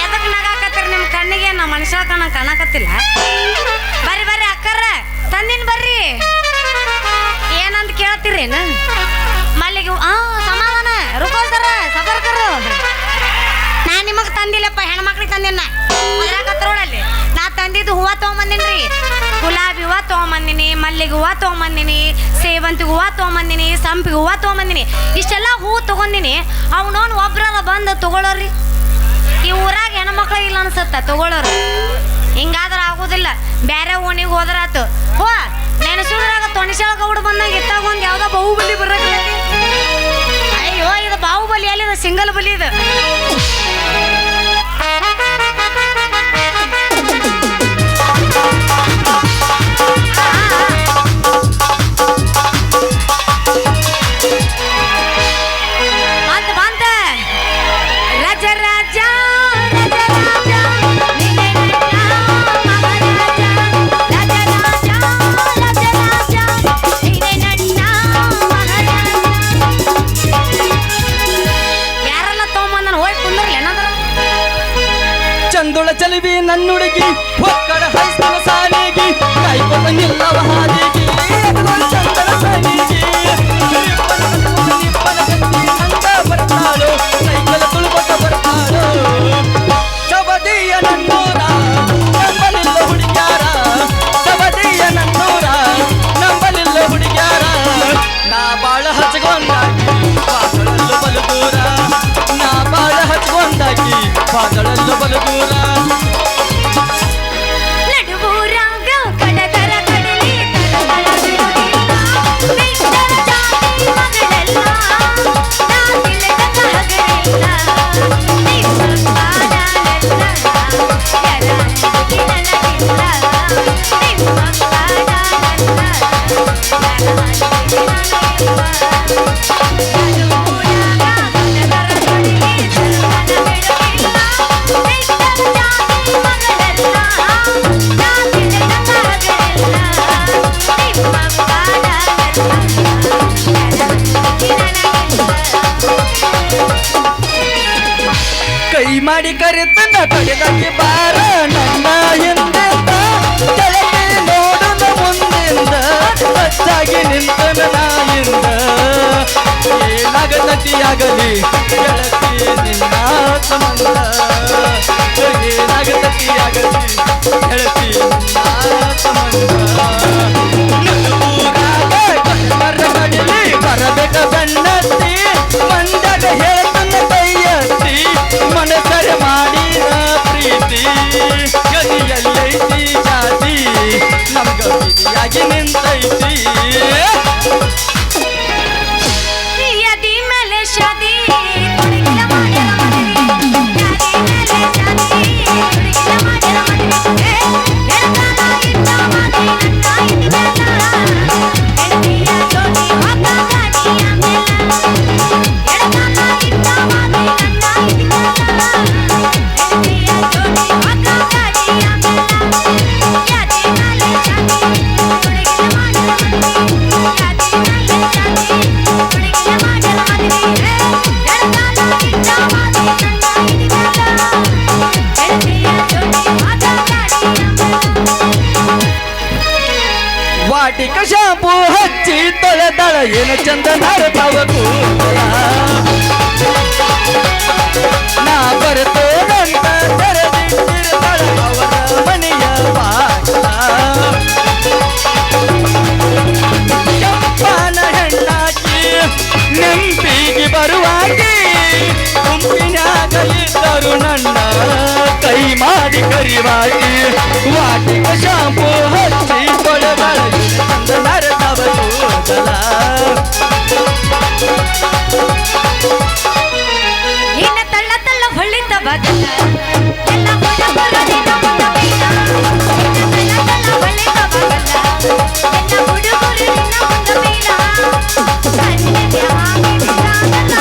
ಎದಕ್ ನಗಾಕತ್ತೀರಿ? ನಿಮ್ ಕಣ್ಣಿಗೆ ನಾ ಮನುಷ್ಯ ಕಾಣಕತ್ತಿಲ್ಲ. ಬರ್ರಿ ಬರ್ರಿ ಅಕ್ಕರ ತಂದಿನ ಬರ್ರಿ. ಏನಂತ ಕೇಳ್ತೀರೇನ? ಮಲ್ಲಿಗೆ ಸಮಾಧಾನ ರುಕೋಸ್ತಾರ ಸಬರ್ಕರ. ನಾ ನಿಮಗ್ ತಂದಿಲ್ಲಪ್ಪ, ಹೆಣ್ಮಕ್ಳಿಗೆ ತಂದಿನ. ನೋಡಲ್ಲಿ ನಾ ತಂದಿದ್ದು ಹೂವ ತಗೊಂಬಂದಿನ್ರಿ. ಗುಲಾಬಿ ಹೂವ ತಗೊಂಬಂದಿನಿ, ಮಲ್ಲಿಗೆ ಹೂವ ತಗೊಂಬಂದಿನಿ, ಸೇವಂತಿಗೆ ಹೂವ ತಗೊಂಬಂದಿನಿ, ಸಂಪಿಗೆ ಹೂವ ತಗೊಂಬಂದಿನಿ. ಇಷ್ಟೆಲ್ಲ ಹೂವು ತಗೊಂಡಿನಿ. ಅವನವನ್ ಒಬ್ರಲ್ಲ ಬಂದು ತಗೊಳ್ಳೋರಿ. ಈ ಊರಾಗ ಹೆಣ್ಮಕ್ಳ ಇಲ್ಲ ಅನ್ಸತ್ತ ತಗೊಳ್ಳೋರು. ಹಿಂಗಾದ್ರ ಆಗುದಿಲ್ಲ. ಬ್ಯಾರೆ ಓಣಿಗೆ ಹೋದ್ರಾತು. ಹೋ ನೆನಸುದ್ರಾಗ ತೊಣಿಸಾಳ ಗೌಡ ಬಂದಾಗ ಎತ್ತಾಗ ಒಂದ್ ಯಾವ್ದೋ ಬಾಹುಬಲಿ ಬರಕಲ್ಲ. ಅಯ್ಯೋ ಇದು ಬಾಹುಬಲಿ ಅಲ್ಲಿದ ಸಿಂಗಲ್ ಬಲಿ ಇದು. ಚಂದುಳ ಚಲಿವಿ ನನ್ನುಡುಗಿ ಒಕ್ಕಡ ಹೈಸ್ಕೂಲ ಸಾಲಿಗಿ ಕೈಕೊತ ನಿಲ್ಲವ ಹಾದಿಗಿ ಚಂದನ ಸಾಲಿಗಿ ನಿಪ್ಪನ ನಂದ ಬರ್ತಾಳು ಕೈಕೊಲ ತುಳುಕೊತ ಬರ್ತಾಳು ಸವದಿಯ ನನ್ನೂರ ನಂಬಲಿಲ್ಲ ಹುಡುಗ್ಯಾರ ಸವದಿಯ ನನ್ನೂರ ನಂಬಲಿಲ್ಲ ಹುಡುಗ್ಯಾರ ನಾ ಬಾಳ ಹಚ್ಕೊಂಡಾಗಿ ಪಾದಳಲ್ಲು ಬಲು ದೂರ ನಾ ಬಾಳ ಹಚ್ಕೊಂಡಾಗಿ ಪಾದಳಲ್ಲು ಬಲು ದೂರ ಕೈ ಮಾಡಿ ಕರೆತನ ಕಡೆದಾಗಿ ಬಾರ ನನ್ನ ಹಿಂದಿಂದ ಕೆಳಗೆ ನೋಡನ ಮುಂದಿಂದ ಹೆಚ್ಚಾಗಿ ನಿಂತನ ನಾಯಿಂದ ಏನಾಗತತಿಯಾಗಲಿ ಗೆಳತಿ ನಿನ್ನ ಸಂಬಂಧ ಏನಾಗತತಿಯಾಗಲಿ ಗೆಳತಿ ನಿನ್ನ ಸಂಬಂಧ ಕಡಲಿ ಬರಬೇಕ ಬೆನ್ನತ್ತಿ ಮಂದಾಗ ಹೇಳ್ತನ ಕೈಯತ್ತಿ ಮನಸರೆ ಮಾಡಿದ ಪ್ರೀತಿ ಗದಿಯಲ್ಲೈತಿ ಜಾತಿ ನಮ್ಗ ಬಿದಿಯಾಗಿ ನಿಂತೈತಿ ಯದಿ ಮೇಲೆ ಶಾದಿ ವಾಟಿಕ ಶಾಂಪೂ ಹಚ್ಚಿ ತೊಳೆದಳ ಏನು ಚಂದ ನರತವ ಕೂದಲ ನಾ ಬರ್ತೇನಂತ ತೆರೆದಿಟ್ಟಿರ್ತಾಳ ಅವರ ಮನೆಯ ಬಾಗಿಲ ಕೆಂಪನ ಹೆಣ್ಣಾಕಿ ನೆಂಪಿಗೆ ಬರುವಾಗಿ ಗುಂಪಿನಾಗಲಿದ್ದರು ನನ್ನ ಕೈ ಮಾಡಿ ಕರಿವಾಗಿ ವಾಟಿಕ ಶಾಂಪೂ ಹಚ್ಚಿ ತೊಳೆದಳ ಚಂದ ನರತವ ಕೂದಲ ಇನ್ನ ತಳ್ಳ ತಳ್ಳ ಹೊಳ್ಳಿತ ಬದಲ ಎಲ್ಲ ಹುಡುಗರು ನಿನ್ನ ಮುಂದ ಬೀಳ. ಇನ್ನ ತಳ್ಳ ತಳ್ಳ ಹೊಳ್ಳಿತ ಬದಲ ಎಲ್ಲ ಹುಡುಗರು ನಿನ್ನ ಮುಂದ ಬೀಳ. ಕಣ್ಣಿಗೆ ಹಾಕಿ ಬಿಸಾಗಲ್ಲ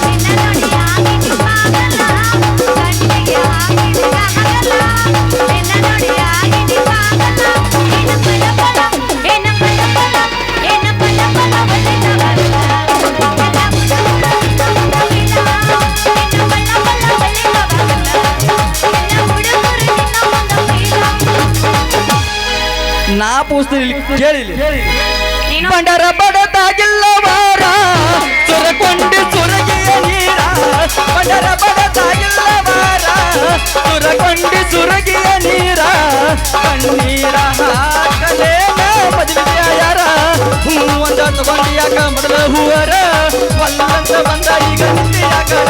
ನಿನ್ನ ನುಡಿಯಾಗಿ ನಿಪಾಗಲ್ಲ. ಕಣ್ಣಿಗೆ ಹಾಕಿ ಬಿಸಾಗಲ್ಲ ನಿನ್ನ ನುಡಿಯಾಗಿ ನಿಪಾಗಲ್ಲ. ನಿನ್ನ ಪಲ ಪಲ ಮುಗಿಸ್ತೀನಿ ಕೇಳಿಲಿ ನೀನು ಬಂಡರ ಬಡದಾಗಿಲ್ಲ ವಾರ ಸುರಕೊಂಡಿ ಸುರಗಿಯ ನೀರ ಬಂಡರ ಬಡದಾಗಿಲ್ಲ ವಾರ ಸುರಕೊಂಡಿ ಸುರಗಿಯ ನೀರ ಕಣ್ಣೀರ ಹಾಕಲೇನ ಮದುವೆಯ ಯಾರ ಹೂ ಒಂದ ತಗೊಂಡು ಯಾಕ ಮೊದಲ ಹೂವರ ಒಲ್ಲಂತ ಬಂದ ಈಗ ನಿಂತಿ ಯಾಕರ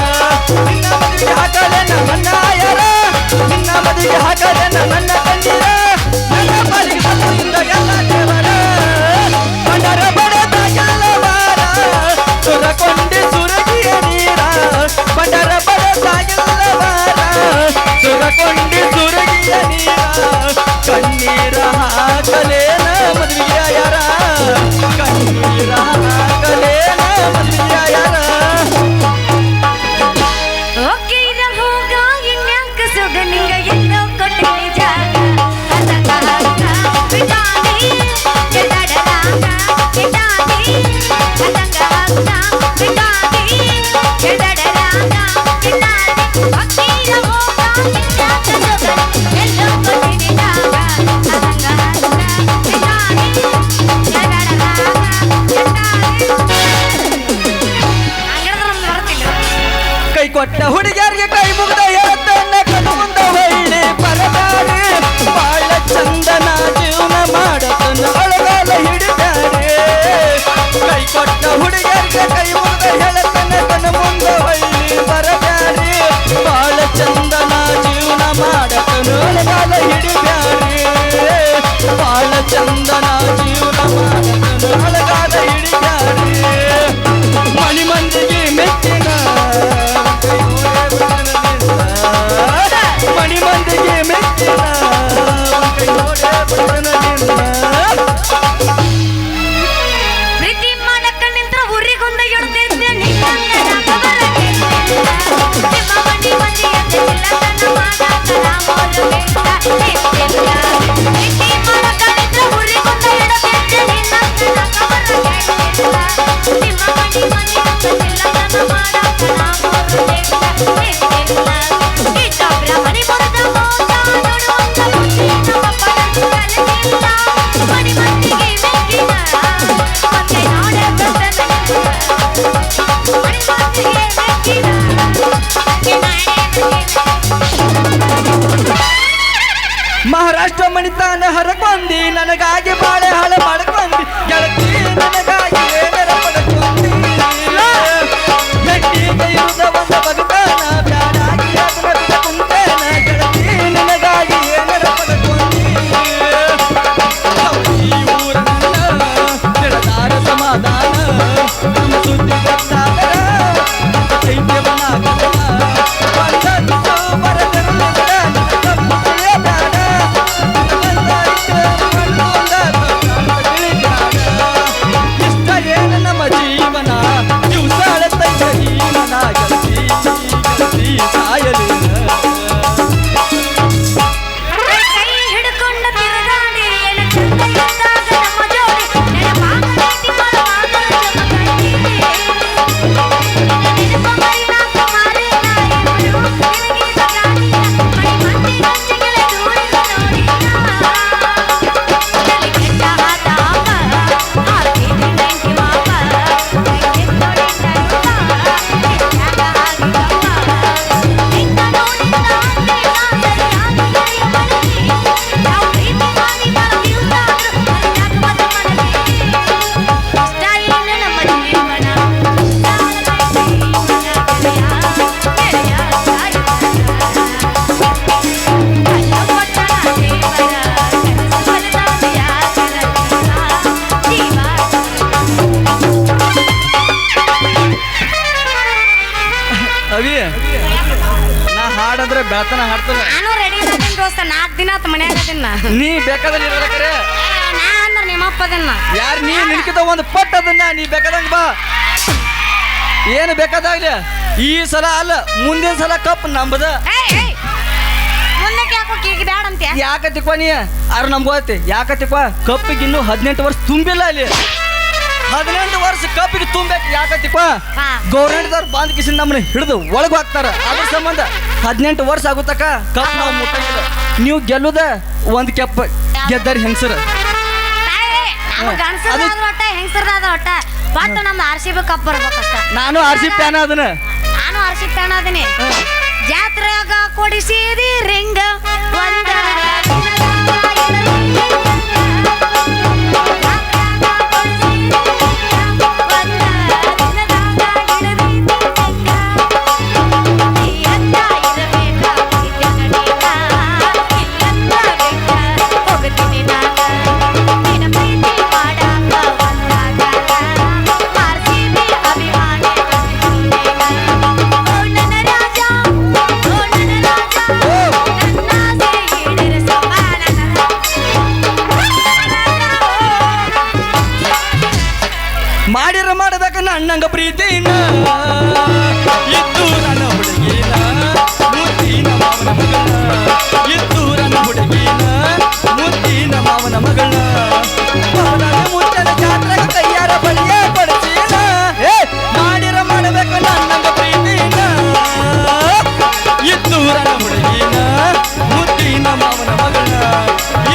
ನಿನ್ನ ಮದುವೆಗೆ ಹಾಕಲೇನ ನನ್ನ ಯಾರ ನಿನ್ನ ಮದುವೆಗೆ ಹಾಕಲೇನ ನನ್ನ ಕಣ್ಣೀರ ನನ್ನ ಪಾಲಿಗೆ ಬಂದಿಂದ ಎಲ್ಲ ದೇವರ ಬಂಡರ ಬಡದಾಗಿಲ್ಲ ವಾರ ಸುರಕೊಂಡಿ ಸುರಗಿಯ ನೀರ ಬಂಡರ ಬಡದಾಗಿಲ್ಲ ವಾರ ಸುರಕೊಂಡಿ ಸುರಗಿಯ ನೀರ ಕಣ್ಣೀರ ಹಾಕಲೇನ ಮದುವೆಯ ಯಾರ ಕಣ್ಣೀರ ಹಾಕಲೇನ ಮದುವೆಯ ಯಾರ ಓಕೆ ಇರ ಹೋಗ ಇನ್ಯಾಕ ಸುಗ ನಿಂಗ ಎಲ್ಲೋ ಕೊಟ್ಟಿನಿ ಜಾಗ ಅದಕ್ಕ ಬಿಡಾನಿ ಎಡಡರಾಗ ಬಿಡಾನಿ ಅದಕ್ಕ ಬಿಡಾನಿ ಎಡಡರಾಗ ಬಿಡಾನಿ ಓಕೆ ಇರ ಹೋಗ ಇನ್ಯಾಕ ಸುಗ ಎಲ್ಲೋ ಕೊಟ್ಟಿನಿ ಜಾಗ ಅದಕ್ಕ ಬಿಡಾನಿ ಎಡಡರಾಗ ಬಿಡಾನಿ ಹಂಗಾದ್ರೆ ನಮ್ಗೆ ಬರ್ತಿಲ್ಲ ಕೈ ಕೊಟ್ಟ ಹುಡುಗಿಯರಿಗೆ ಕೈ ಮುಗ್ದ ಹೇಳ್ತನ್ನ ಕಣ್ಣು ಮುಂದ ಹೊಳ್ಳಿ ಪರದಾರಿ ಬಾಳ ಚಂದನ ಜೀವನ ಮಾಡತನ ಒಳಗಾಲ ಹಿಡಿದಾರೆ ಕೈ ಕೊಟ್ಟ ಹುಡುಗಿಯರಿಗೆ ಕೈ ಮುಗ್ದ ಹೇಳ್ತನ್ನ ಕಣ್ಣು ಮುಂದ ಹೊಳ್ಳಿ ಬರದಾರಿ ಬಾಳ ಚಂದನ ಜೀವನ ಮಾಡತನ ಒಳಗಾಲ ಹಿಡಿದಾರೆ ಬಾಳ ಚಂದನ ಜೀವನ ಮಾಡತನ ಒಳಗಾಲ ಹಿಡಿದಾರೆ ಮಣಿ ಮಂದಿಗೆ ಮೆಚ್ಚಿನ ಮಣಿ ಮಂದಿಗೆ ಮೆಚ್ಚಿನ ಪ್ರೀತಿ ಮಾಡಕ್ಕ ನಿಂತ್ರ ಊರಿಗೊಂದ ಎಡ್ದೈತೆ ನಿನ್ನಂಗ ನಾಕವರ ನಿಮ್ಮ ಮನಿ ಮಂದಿಯಂತೆ ಚಿಲ್ಲತನ ಮಾಡಾಕ ರಾಮೋರು ಬೇಡ ಪ್ರೀತಿ ಮಾಡಕ್ಕ ನಿಂತ್ರ ಊರಿಗೊಂದ ಎಡ್ದೈತೆ ನಿನ್ನಂಗ ನಾಕವರ ನಿಮ್ಮ ಮನಿ ಮಂದಿಯಂತೆ ಚಿಲ್ಲತನ ಮಾಡಾಕ ರಾಮೋರು ಬೇಡ ಇಟ್ಟೊಬ್ರ ಮನಿ ಬರದ ಮೋದ ನೋಡುವಂತ ಬುದ್ಧಿ ನಮ್ಮ ಪಡಂಗಲಿಲ್ಲ ಮನಿ ಮಂದಿಗೆ ಮೆಚ್ಚಿನ ಮತ್ತೆ ನೋಡೆ ಬರ್ತನ ಮನಿ ಮಂದಿಗೆ ಮೆಚ್ಚಿನ ಮಹಾರಾಷ್ಟ್ರ ಮಣಿತಾನ ಹರಕೊಂಡಿ ನನಗಾಗಿ ಬಾಳೆ ಹಾಳು ಮಾಡ್ಕೊಂಡಿ ಗೆಳತಿ ನನಗಾಗಿ ಏನಾರ ಪಡ್ಕೊಂಡಿ ಹೆಂಡಿಗೆ ಇರುದ ಒಂದು ಬದುಕಾನ ಬ್ಯಾಡಾಗಿ ಅದನ್ನ ಬಿಡ ಕುಂತೇನ ಗೆಳತಿ ನನಗಾಗಿ ಏನಾರ ಪಡ್ಕೊಂಡಿ ಈ ಊರನ್ನ ಬೆಳದಾರ ಸಮಾಧಾನ ನಮ್ಮ ಸುದ್ದಿ ಗೊತ್ತಾದರ ಚೈತ್ಯವನಾಗದ ಬಂದದ್ದು ಬರದಿರಲಿಲ್ಲ ತಪ್ಪಿಯೇ ಬೇಡ ಇಷ್ಟ ಏನು ನಮ್ಮ ಜೀವನ ದಿವಸಾಳ ತೈಲ ಜೀವನ ಗೆಳತಿ ಗೆಳತಿ ಸಾಯಲಿನ ಕೈ ಹಿಡ್ಕೊಂಡ ತಿರುಗಾಡಿ ಏನು ಚಂದ ಇದ್ದಾಗ ನಮ್ಮ ಜೋಡಿ ನೆನಪಾಗಲೈತಿ ಮಲವಾಗಲು ಜಮಖಂಡಿ ನೆನಪ ಮರಿನಾಕ ಮಾರಿನ ಇವರು ನಿನಗಿದ ಗಾಡಿನ ಮಣಿ ಮಂದಿ ಗಂಜಿಗೆಲೆ ದೂರಿದ ನೋಡಿನ ತಲೆ ಕೆಟ್ಟ ಹಾತಾಪ ಹಾಕಿದ್ರಿ ನೆಂಟಿ ಮಾಪ ಹೆಂಗಿತ್ತೊಡಿಂದ ಹೆಚ್ಚಾಗ ಆಗಿದಪ್ಪ ನಿನ್ನ ನೋಡಿದ ನಾವು ಪ್ರೀತಿ ಮಾಡಿ ಮಲಗಿರುತ್ತಾದ್ರು ಮರಿನಾಕ ಮದ ಮನದಿ ಇಷ್ಟ ಏನು ನಮ್ಮ ಜೀವನ ಗೆಳೆಯ ಅಲ್ಲ ಕೊಟ್ಟಣ ದೇವರ ಕನಸು ಬಲದಾದ ಯಾಕರ ಜೀವ ಅವಿ ನಾ ಹಾಡಂದ್ರೆ ಬೆಳತನ ಹಾಡ್ತಾನೆ ನಾನು ರೆಡಿ ಇದ್ದೀನಿ ದೋಸ್ತ 4 ದಿನ ಆತ ಮನ್ಯಾಗ ಅದನ್ನ ನೀ ಬೇಕಾದಲ್ಲಿ ಇರ್ಬೇಕಾರೆ ನಾ ಅಂದ್ರೆ ನಿಮ್ಮಪ್ಪದನ್ನ ಯಾರು ನೀ ನಿನ್ಕಿತ ಒಂದು ಪಟ್ ಅದನ್ನ ನೀ ಬೇಕಾದಂಗ ಬಾ ಏನು ಬೇಕಾದಾಗ್ಲಿ ಈ ಸಲ ಅಲ್ಲ ಮುಂದಿನ ಸಲ ಕಪ್ ನಂಬದ ಮುಂದಕ್ಕೆ ಯಾಕೋ ಕೇಕ್ ಬ್ಯಾಡ ಅಂತ್ಯ ಯಾಕತ್ತಿಕ್ವ ನೀ ಆರು ನಮ್ಗೋತಿ ಯಾಕತ್ತಿಕ್ವ ಕಪ್ಪಿಗೆ ಇನ್ನೂ 18 ವರ್ಷ ತುಂಬಿಲ್ಲ ಅಲ್ಲಿ 18 ವರ್ಷ ಕಪ್ಪಿಗೆ ತುಂಬಬೇಕು ಯಾಕತ್ತಿಕ್ವ ಹಾ. ಗೌರ್ಮೆಂಟ್ದವ್ರು ಬಂದ್ ಕಿಸಿನ ನಮ್ಮನ್ನ ಹಿಡಿದು ಒಳಗೆ ಹಾಕ್ತಾರ ಅದ್ರ ಸಂಬಂಧ 18 ವರ್ಷ ಆಗುತ್ತಕ ಕಪ್ ನಾವು ಮುಟ್ಟಂಗಿಲ್ಲ ನೀವು ಗೆಲ್ಲುದ ಒಂದ್ ಕೆಪ್ ಗೆದ್ದರ್ ಹೆಂಗಸರ ಗಂಡಸರ್ದಾದ ಒಟ್ಟ ಹೆಂಗಸರ್ದಾದ ಒಟ್ಟ ಒಟ್ಟು ನಮ್ದು RCB ಕಪ್ ಬರ್ಬೇಕಷ್ಟ. ನಾನು RCB ಫ್ಯಾನ್ ಅದನ್ನ. ನಾನು RCB ಫ್ಯಾನ್ ಅದೀನಿ. ಜಾತ್ರೆಯಾಗ ಕೊಡಿಸಿದಿ ರಿಂಗ ಒಂದ ಮಾಡಿರ ಮಾಡಬೇಕ ನನ್ನಂಗ ಪ್ರೀತಿನ ಇದ್ದು ನನ್ನ ಹುಡುಗಿನ ಮುದ್ದಿನ ಮಾವನ ಮಗಳ ಇದ್ದು ನನ್ನ ಹುಡುಗಿನ ಮುದ್ದಿನ ಮಾವನ ಮಗಳ ಮುಚ್ಚನ ಜಾತ್ರೆಗೆ ಕೈಯಾರ ಬಳಿಯ ಪಡಿಸಿನ ಮಾಡಿರ ಮಾಡಬೇಕ ನನ್ನಂಗ ಪ್ರೀತಿನ ಇದ್ದು ನನ್ನ ಹುಡುಗಿನ ಮುದ್ದಿನ ಮಾವನ ಮಗಳ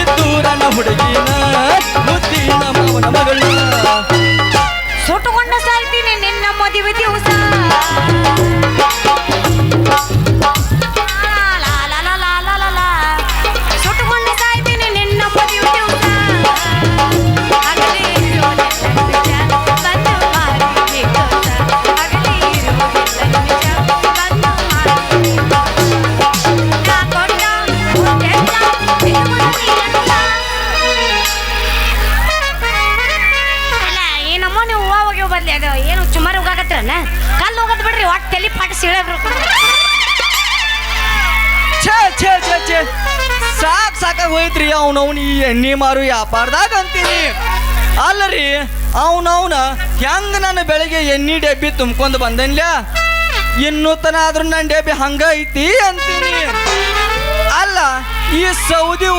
ಇದ್ದು ನನ್ನ ಹುಡುಗಿನ ಮುದ್ದಿನ ಮಾವನ ಮಗಳ ಸುಟ್ಟುಕೊಂಡ ಸಾಯ್ತೀನಿ ನಿನ್ನ ಮದುವೆ ದಿವಸ. ಸುಟ್ಟುಕೊಂಡ ಸಾಯ್ತೀನಿ ನಿನ್ನ ಮದುವೆ ದಿವಸ. ಅಗಲಿ ಇರೋದೆಲ್ಲ ನಿಜ, ಬಂದು ಮಾಡಿ ದೋಸ. ಅಗಲಿ ಇರೋದೆಲ್ಲ ನಿಜ, ಬಂದು ಮಾಡಿ ನಾ ಕೊಟ್ಟ ಮುದ್ದೆಲ್ಲ ತಿಂದುಕೊಂಡು ನೀನಲ್ಲ. ಅಲ್ಲ ಈ ನಮ್ಮನೆ ಹೂವ ಹೋಗ್ಯವ ಬದ್ಲಿ ಅದು ಏನು ಸುಮಾರು ಹೋಗಾಕತ್ರನ ಕಲ್ಲು ಹೋಗದ್ ಬಿಡ್ರಿ ಒಟ್ಟು ತಲೆ ಪಾಟಿ ಸಿಳಬ್ರು. ಛೇ ಛೇ ಛೇ ಛೇ ಸಾಕಾಗಿ ಹೋಯ್ತ್ರಿ ಅವನವ್ನ ಈ ಎಣ್ಣೆ ಮಾರು ವ್ಯಾಪಾರದಾಗ ಅಂತೀನಿ. ಅಲ್ಲರಿ ಅವನವನ ಹೆಂಗ ನಾನು ಬೆಳಿಗ್ಗೆ ಎಣ್ಣೆ ಡಬ್ಬಿ ತುಂಬ್ಕೊಂಡು ಬಂದನ್ಲ ಇನ್ನೂ ತನ ಆದ್ರೂ ನನ್ನ ಡಬ್ಬಿ ಹಂಗ ಐತಿ ಅಂತೀನಿ. ಅಲ್ಲ ಈ ಸೌದಿ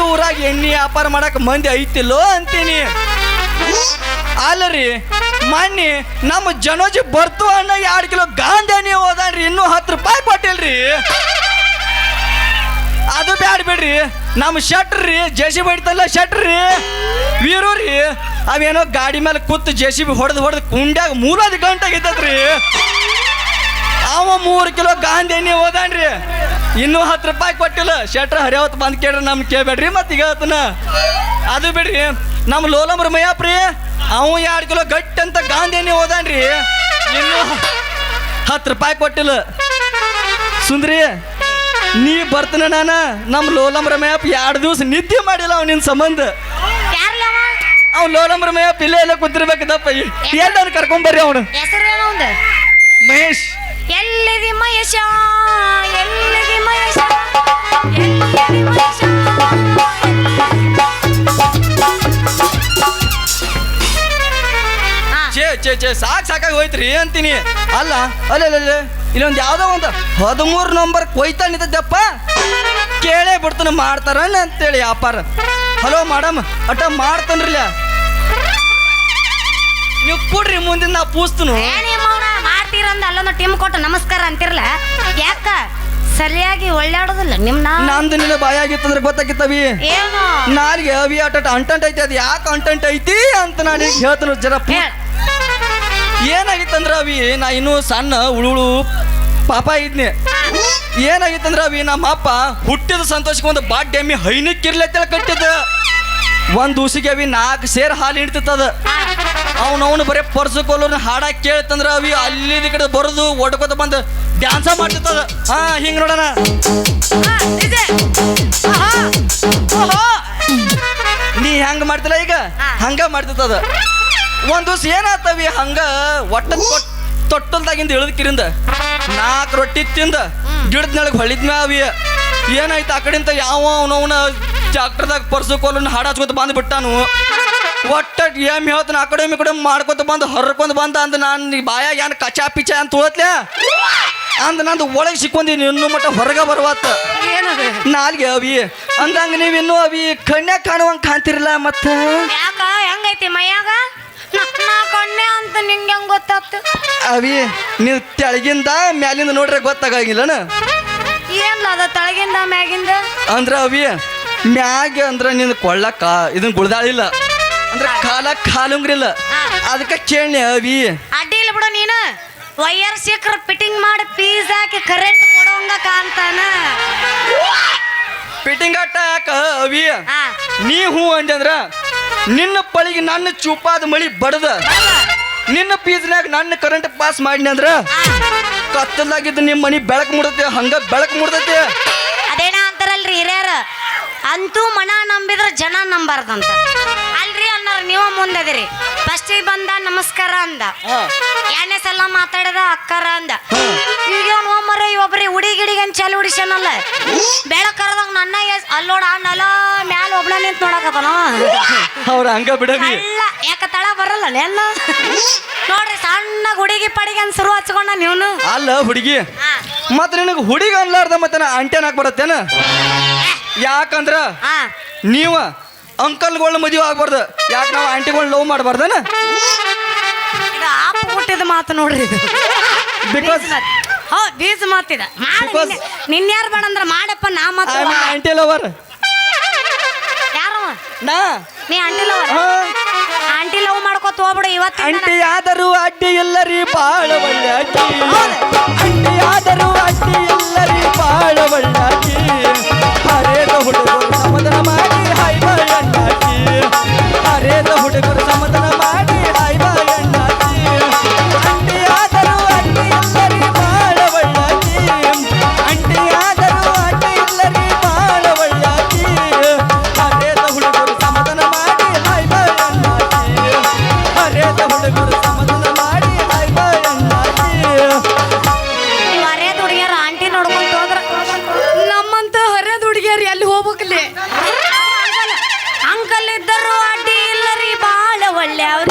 ಊರಾಗ ಎಣ್ಣೆ ವ್ಯಾಪಾರ ಮಾಡಕ್ ಮಂದಿ ಐತಿಲ್ಲೋ ಅಂತೀನಿ. ಅಲ್ಲರಿ ಮೊನ್ನೆ ನಮ್ಮ ಜನೋಜಿ ಬರ್ತು ಅಣ್ಣ 2 ಕಿಲೋ ಗಾಂಧಿ ಎಣ್ಣೆ ಹೋದಾನ್ರಿ, ಇನ್ನೂ 10 ರೂಪಾಯಿ ಕೊಟ್ಟಿಲ್ರಿ. ಅದು ಬ್ಯಾಡ ಬಿಡ್ರಿ, ನಮ್ಮ ಶೆಟ್ರಿ JCB ಹೊಡಿತಲ್ಲ ಶೆಟ್ರಿ ವೀರು ರೀ, ಅವೇನೋ ಗಾಡಿ ಮೇಲೆ ಕೂತು JCB ಹೊಡೆದು ಕುಂಡ್ಯಾಗ 3 ಗಂಟೆ ಆಗಿದ್ದತ್ರಿ. ಅವ 3 ಕಿಲೋ ಗಾಂಧಿ ಎಣ್ಣೆ ಹೋದಾನ್ರಿ, ಇನ್ನೂ 10 ರೂಪಾಯಿ ಕೊಟ್ಟಿಲ್ಲ. ಶೆಟ್ರ ಹರಿಯಾವತ್ ಬಂದ್ ಕೇಳ್ರಿ ನಮ್ಗೆ ಕೇಳ್ಬೇಡ್ರಿ. ಮತ್ತೆ ಈಗ ಹೇಳ್ತಾನ ಅದು ಬಿಡ್ರಿ, ನಮ್ಮ ಲೋಲಂಬ್ರ ಮಯ್ಯಪ್ರಿ ಅವ 2 ಕಿಲೋ ಗಟ್ಟಿ ಅಂತ ಗಾಂಧಿ ಎಣ್ಣೆ ಹೋದಾನ್ರಿ, ಇನ್ನೂ 10 ರೂಪಾಯಿ ಕೊಟ್ಟಿಲ್ಲ. ಸುಂದ್ರಿ ನೀ ಬರ್ತಾನ ನಾನು ನಮ್ಮ ಲೋಲಂಬ್ರ ಮಯ್ಯಪ್ಪ 2 ದಿವಸ ನಿದ್ದೆ ಮಾಡಿಲ್ಲ ಅವ್ ನಿನ್ ಸಂಬಂಧ. ಅವ್ ಲೋಲಂಬ್ರ ಮಯ್ಯಪ್ಪ ಇಲ್ಲೇ ಕೂತಿರ್ಬೇಕದಪ್ಪ, ಎಲ್ಲ ಕರ್ಕೊಂಬರ್ರಿ ಅವನು. ಹೆಸರೇನು ಅವಂದ? ಮಹೇಶ್. ಎಲ್ಲಿದಿ ಮಹೇಶ, ಎಲ್ಲಿದಿ ಮಹೇಶ, ಎಲ್ಲಿದಿ ಮಹೇಶ. ಚೇ ಸಾಕಾಗಿ ಹೋಯ್ತ್ರಿ ಅಂತೀನಿ. ಅಲ್ಲ ಅಲ್ಲ ಇಲ್ಲೊಂದು ಯಾವ್ದೋ ಒಂದು 13 ನಂಬರ್ ಕೊಯ್ತಾ ನಿಂತದ್ದಪ್ಪ, ಕೇಳೇ ಬಿಡ್ತಾನ ಮಾಡ್ತಾರಣ್ಣ ಅಂತೇಳಿ ವ್ಯಾಪಾರ. ಹಲೋ ಮೇಡಮ್ ಅಟ ಮಾಡ್ತಾನ್ರಿಲ್ಲ, ನೀವು ಕೊಡ್ರಿ ಮುಂದಿನ ನಾ ಪೂಸ್ತನು. ಮಾಡ್ತೀರಂದ ಅಲ್ಲೊಂದು ಟೀಮ್ ಕೊಟ್ಟು ನಮಸ್ಕಾರ ಅಂತಿರ್ಲ, ಯಾಕ ಸರಿಯಾಗಿ ಒಳ್ಳಾಡೋದಿಲ್ಲ ನಿಮ್ನ? ನಂದು ನಿನ್ನ ಬಾಯಾಗಿತ್ತಂದ್ರೆ ಗೊತ್ತಾಗಿತ್ತವಿ ಏನು ನಾಲ್ಗೆ ಅವಿ ಅಟ ಅಂಟಂಟ್ ಐತಿ. ಅದು ಯಾಕೆ ಅಂಟಂಟ್ ಐತಿ ಅಂತ ನಾನು ಈಗ ಹೇಳ್ತಾನ ಜರ. ಏನಾಗಿತ್ತಂದ್ರ ಅವಿ ನಾ ಇನ್ನೂ ಸಣ್ಣ ಉಳುಳು ಪಾಪ ಇದ್ನಿ. ಏನಾಗಿತ್ತಂದ್ರ ಅವಿ ನಮ್ಮ ಅಪ್ಪ ಹುಟ್ಟಿದ ಸಂತೋಷಕ್ಕೆ ಒಂದು ಬಾಡ್ ಎಮ್ಮಿ ಹೈನಕ್ಕಿರ್ಲತ್ತೇಳ ಕಟ್ಟಿದ್ದ. ಒಂದು ಉಸಿಗೆ ಅವಿ 4 ಸೇರ್ ಹಾಲು ಹಿಡ್ತಿತ್ತದ. ಅವನವನು ಬರೀ ಪರ್ಸಕೋಲನ್ನ ಹಾಡಾಕಿ ಕೇಳ್ತಂದ್ರ ಅವಿ ಅಲ್ಲಿ ಕಡೆ ಬರೋದು ಒಡ್ಕೋತ ಬಂದು ಡ್ಯಾನ್ಸ ಮಾಡ್ತಿರ್ತದ. ಹಿಂಗ ನೋಡೋಣ ನೀ ಹೆಂಗ ಮಾಡ್ತಿಲ್ಲ ಈಗ ಹಂಗ ಮಾಡ್ತಿರ್ತದ. ಒಂದ್ ದಿವ್ಸ ಏನಾತವಿ ಹಂಗ ಒಟ್ಟ ತೊಟ್ಟಲ್ದಾಗಿಂದ ಇಳಿದ ಕಿರಿಂದ 4 ರೊಟ್ಟಿ ತಿಂದ ಗಿಡದ್ನೊಳಗೆ ಹೊಳಿದ್ನ ಅವಿ. ಏನಾಯ್ತು ಆ ಕಡೆಯಿಂದ ಯಾವ ಅವನವನ ಟ್ಯಾಕ್ಟರ್ದಾಗ ಪರ್ಸಕೋಲನ್ನ ಹಾಡು ಹಚ್ಕೊತ ಬಂದು ಬಿಟ್ಟಾನು. ಒಟ್ಟ ಏಮ್ ಹೇಳ್ತಾನ ಆ ಕಡೆ ಈ ಕಡೆ ಮಾಡ್ಕೊತ ಬಂದು ಹರ್ಕೊಂಡ್ ಬಂದ ಅಂದ ನಾನು ಬಾಯಾಗ ಏನ್ ಕಚಾ ಪಿಚಾ ಅಂತ ಹೋತ್ಲೆ ಅಂದ ನಂದು ಒಳಗೆ ಸಿಕ್ಕೊಂದಿನಿ ಇನ್ನೂ ಮಟ್ಟ ಹೊರಗೆ ಬರುವತ್ತ. ನಾಲ್ಗೆ ಅವಿ ಅಂದಂಗ ನೀವ್ ಇನ್ನೂ ಅವಿ ಕಣ್ಯಾಗ ಕಾಣುವಂಗ ಕಾಣ್ತಿರಲ್ಲ. ಮತ್ತ ಯಾಕ ಹೆಂಗೈತಿ ಮೈಯಾಗ ಕಣ್ಣೆ ಅಂತ ನಿಂಗೆ ಹೆಂಗ್ ಗೊತ್ತಾಗ್ತು? ಅವಿ ನೀವು ತೆಳಗಿಂದ ಮ್ಯಾಲಿಂದ ನೋಡ್ರೆ ಗೊತ್ತಾಗಿಲ್ಲನ? ಏನ್ಲ ಅದ ತಳಗಿಂದ ಮ್ಯಾಗಿಂದ ಅಂದ್ರ ಅವಿ ಮ್ಯಾಗೆ ಅಂದ್ರ ನಿನ್ ಕೊಳ್ಳಕ್ಕ ಇದನ್ ಗುಳ್ದಾಳಿಲ್ಲ ಅಂದ್ರ ಕಾಲುಂಗ್ರಿಲ್ಲ ಅದಕ್ಕೆ ಕೇಳಿ ಅವಿ ಅಡ್ಡಿ ಇಲ್ಲ ಬಿಡು ನೀನು ವೈಯರ್ ಸಿಕ್ಕ್ರ ಫಿಟ್ಟಿಂಗ್ ಮಾಡಿ ಪೀಸ್ ಹಾಕಿ ಕರೆಂಟ್ ಕೊಡೋಂಗ ಕಾಂತಾನ ಫಿಟ್ಟಿಂಗ್ ಅಟ್ಟ ಯಾಕ ಅವಿ ಹಾ ನೀ ಹೂ ಅಂದ್ರ ನಿನ್ನ ಪಳಿಗೆ ನನ್ನ ಚೂಪಾದ ಮಳಿ ಬಡದ ನಿನ್ನ ಪೀಸ್ನ್ಯಾಗ ನನ್ನ ಕರೆಂಟ್ ಪಾಸ್ ಮಾಡಿನಿ ಅಂದ್ರ ಕತ್ತಲಾಗಿದ್ದು ನಿಮ್ಮ ಮನಿ ಬೆಳಕು ಮುಡ್ದೈತಿ ಹಂಗ ಬೆಳಕು ಮುಡ್ದೈತಿ ಅದೇನ ಅಂತಾರಲ್ರಿ ಹಿರಿಯರ ಅಂತೂ ಮನ ನಂಬಿದ್ರ ಜನ ನಂಬಾರ್ದಂತ ಅಲ್ರಿ ಅನ್ನಾರ ನೀವು ಮುಂದದಿರಿ ಫಸ್ಟಿಗೆ ಬಂದ ನಮಸ್ಕಾರ ಅಂದ ಎರಡನೇ ಸಲ ಮಾತಾಡಿದ ಅಕ್ಕರ ಅಂದ ಈಗ ಮರ ಒಬ್ರಿ ಹುಡಿಗಿಡಿಗೆ ಚಾಲು ಹುಡಿಸನಲ್ಲ ಬೆಳಕರದಾಗ ನನ್ನ ಅಲ್ಲೋಡ ನಲ ಮ್ಯಾಲ ಒಬ್ಳ ನಿಂತ ನೋಡಕತ್ತಾನ ಅವ್ರ ಹಂಗ ಬಿಡವಿ ಅಲ್ಲ ಯಾಕ ತಳ ಬರಲ್ಲ ನೆಲ್ಲ ನೋಡ್ರಿ ಸಣ್ಣ ಹುಡುಗಿ ಪಡಿಗೆ ಅಂತ ಶುರು ಹಚ್ಕೊಂಡ ನೀವನು ಅಲ್ಲ ಹುಡುಗಿ ಮತ್ತ ನಿನಗೆ ಹುಡುಗಿ ಅನ್ಲಾರ್ದ ಮತ್ತೆ ಅಂಟೆನ್ ಹಾಕ್ಬರತ್ತೇನ ಯಾಕಂದ್ರ ನೀವ ಅಂಕಲ್ಗಳನ್ನ ಮದುವೆ ಆಗ್ಬಾರ್ದು ಯಾಕೆ ನಾವು ಆಂಟಿಗಳನ್ನ ಲವ್ ಮಾಡಬಾರ್ದನ ಇದು ಆಪ ಹುಟ್ಟಿದ ಮಾತು ನೋಡ್ರಿ ಬಿಕಾಸ್ ಬೀಜ ಮಾತಿದ ನಿನ್ಯಾರು ಬೇಡ ಅಂದ್ರ ಮಾಡಪ್ಪ ನಾ ಮಾತು ಆಂಟಿ ಲವರ್ ಯಾರು ನಾ ನೀ ಆಂಟಿ ಲವರ್ ಆಂಟಿ ಲವ್ ಮಾಡ್ಕೋತ ಹೋಗ್ಬಿಡು ಇವತ್ತು ಅಂಟಿ ಆದರೂ ಅಡ್ಡಿ ಎಲ್ಲರಿ ಬಾಳ ಒಳ್ಳೆಯಾಗಿ ಅಂಟಿ ಆದರೂ ಅಡ್ಡಿ ಎಲ್ಲರಿ ಬಾಳ ಒಳ್ಳೆಯಾಗಿ ಹರೇದ ಹುಡುಗರು ಸಮಾಧಾನ ಮಾಡಿ ಹಾಯ್ ಬಾಯ್ ಅಣ್ಣಾಕಿ ಹರೇದ ಹುಡುಗರು ಸಮಾಧಾನ ಮಾಡಿ ಹಾಯ್ ಬಾಯ್ ಅಣ್ಣಾಕಿ ಅಂಟಿ ಆದರೂ ಅಡ್ಡಿ ಎಲ್ಲರಿ ಬಾಳ ಒಳ್ಳೆಯಾಗಿ ಅಂಟಿ ಆದರೂ ಅಡ್ಡಿ ಎಲ್ಲರಿ ಬಾಳ ಒಳ್ಳೆಯಾಗಿ ಹರೇದ ಹುಡುಗರು ಸಮಾಧಾನ ಮಾಡಿ ಹಾಯ್ ಬಾಯ್ ಅಣ್ಣಾಕಿ ಹರೇದ ಹುಡುಗರು ಸಮಾಧಾನ ಮಾಡಿ ಹಾಯ್ ಬಾಯ್ ಅಣ್ಣಾಕಿ ನೀವು ಹರಿಯದ ಹುಡುಗಿಯರ ಆಂಟಿ ನೋಡ್ಕೊಂತ ಹೋದ್ರ ನಮ್ಮಂತ ಹರಿಯದ ಹುಡುಗಿಯರು ಎಲ್ಲಿ ಹೋಗ್ಬೇಕಲ್ಲಿ ಅಂಕಲ್ ಇದ್ದರು ಅಡ್ಡಿ ಇಲ್ಲರಿ ಬಾಳ ಒಳ್ಳೆ ಅವ್ರಿ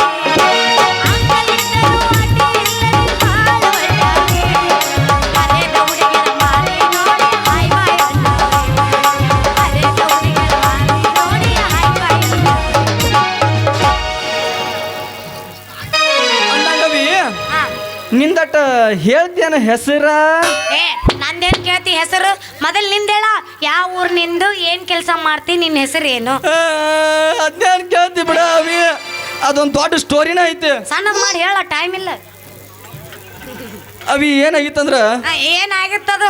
ನಿಂದಟ ಹೇಳ್ತೇನ ಹೆಸರ ಏ ನಂದೇನ್ ಕೇಳ್ತಿ ಹೆಸರು ಮೊದಲ್ ನಿಂದೇಳ ಯಾವ ಊರ್ ನಿಂದು ಏನ್ ಕೆಲಸ ಮಾಡ್ತಿ ನಿನ್ನ ಹೆಸರು ಏನು ಅದ್ನೇನ್ ಕೇಳ್ತಿ ಬಿಡ ಅವಿ ಅದೊಂದು ದೊಡ್ಡ ಸ್ಟೋರಿನ ಐತಿ ಸಣ್ಣದ್ ಮಾಡಿ ಹೇಳ ಟೈಮ್ ಇಲ್ಲ ಅವಿ ಏನಾಗಿತ್ತಂದ್ರ ಏನಾಗಿತ್ತದು